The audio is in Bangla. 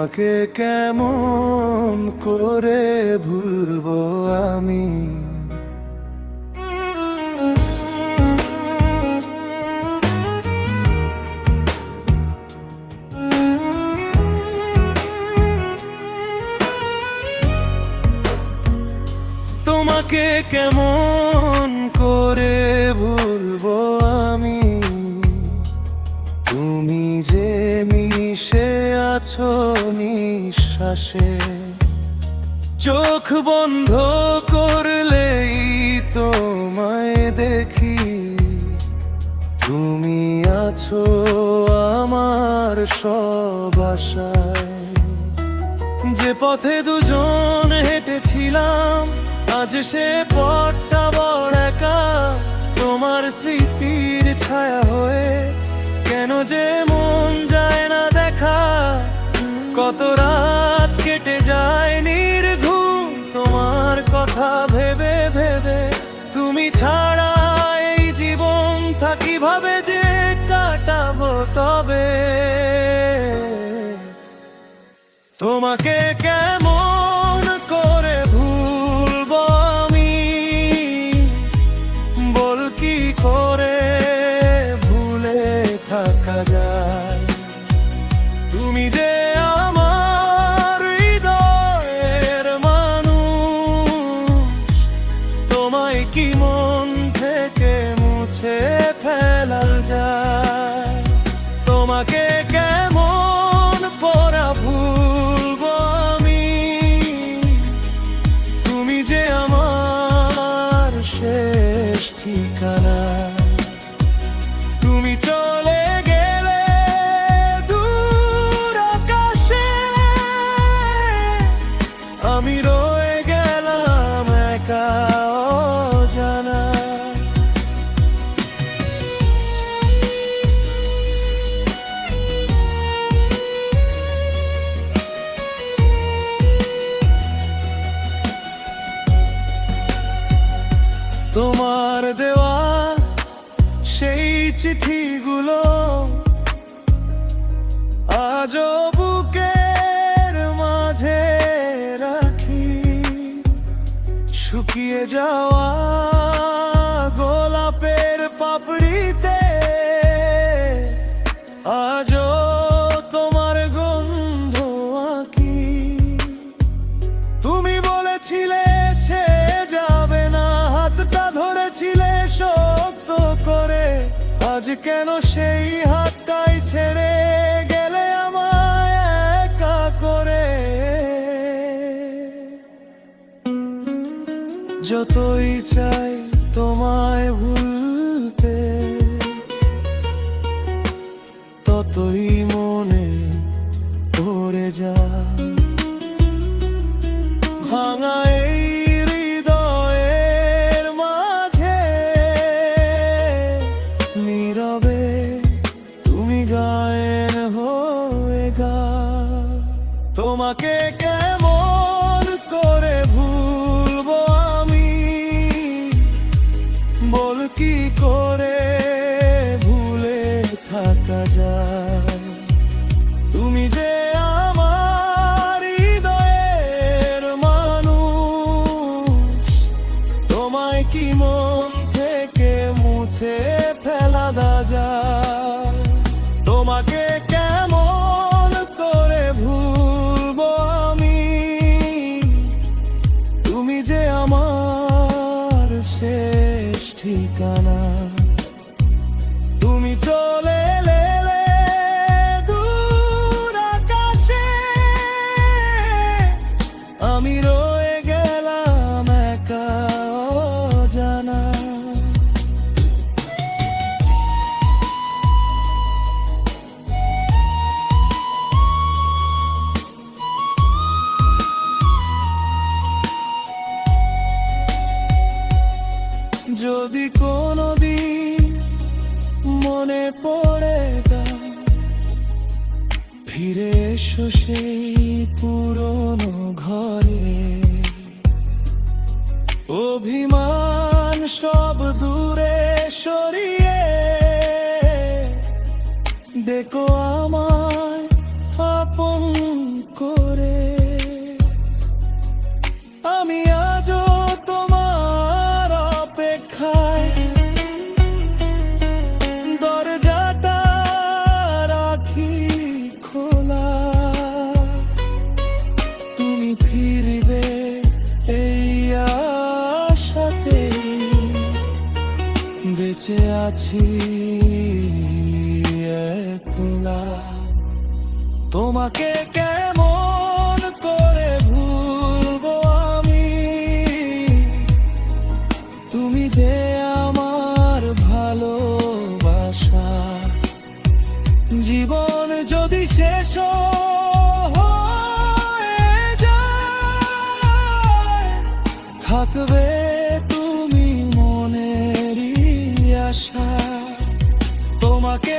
তোমাকে কেমন করে ভুলবো আমি। তোমাকে কেমন করে ভুলবো আমি, তুমি যে মিশে আছো নিঃশ্বাসে। চোখ বন্ধ করলেই তোমায় দেখি, তুমি আছো আমার সব আশায়। যে পথে দুজন হেঁটেছিলাম আজ সে পথটা বড় একা, তোমার স্মৃতির ছায়া হয়ে কেন যে মন যায় না দেখা। কত রাত কেটে যায় নির্ঘুম তোমার কথা ভেবে ভেবে, তুমি ছাড়া এই জীবন থাকি ভাবে যে কাটাবো তবে। তোমাকে কেমন করে ভুলবো আমি, বল কি করে ভুলে থাকা যায়। তুমি যে আমার হৃদয়ের মানুষ, তোমায় কি মন থেকে মুছে ফেলা যায়। তোমাকে কেমন পরা ভুলবো আমি, তুমি যে আমার শেষ ঠিকানা। তুমি চলে গেলে দূর আকাশে, আমি রয়ে গেলাম একা অজানা। তোমার দেওয়া সেই চিঠিগুলো আজও বুকের মাঝে রাখি। শুকিয়ে যাওয়া গোলাপের পাপড়িতে আজও তোমার গন্ধ আঁকি। তুমি বলেছিলে ছেড়ে যাবে না, হাতটা ধরেছিলে শক্ত করে। আজ কেন সেই হাতটাই ছেড়ে গেলে আমায় একা করে। যতই চাই তোমায় ভুলতে, ততই মনে পড়ে যায় ভাঙা এই হৃদয়ের মাঝে। নীরবে তুমি গায়েন হয়ে গা। তোমাকে কেমন করে ভুলবো আমি, বল কি করে ভুলে থাকা যায়। তুমি যে আমার হৃদয়ের মানুষ, তোমায় কি মন থেকে মুছে ফেলা যায়। তোমাকে কেমন করে ভুলবো আমি, তুমি যে আমার শেষ ঠিকানা। তুমি চলে এলে দূর আকাশে, আমি রয়ে গেলাম একা অজানা। যদি কোনোদিন মনে পড়ে গান, ফিরে এসো সেই পুরনো ঘরে। অভিমান সব দূরে সরিয়ে ডেকো আমায় আপন আছি একলা, তোমাকে কেমন করে ভুলবো আমি, তুমি যে আমার ভালোবাসা। জীবন যদি শেষ হয়ে যায়, থাকবে তুমি মনেরই আশা, তোমাকে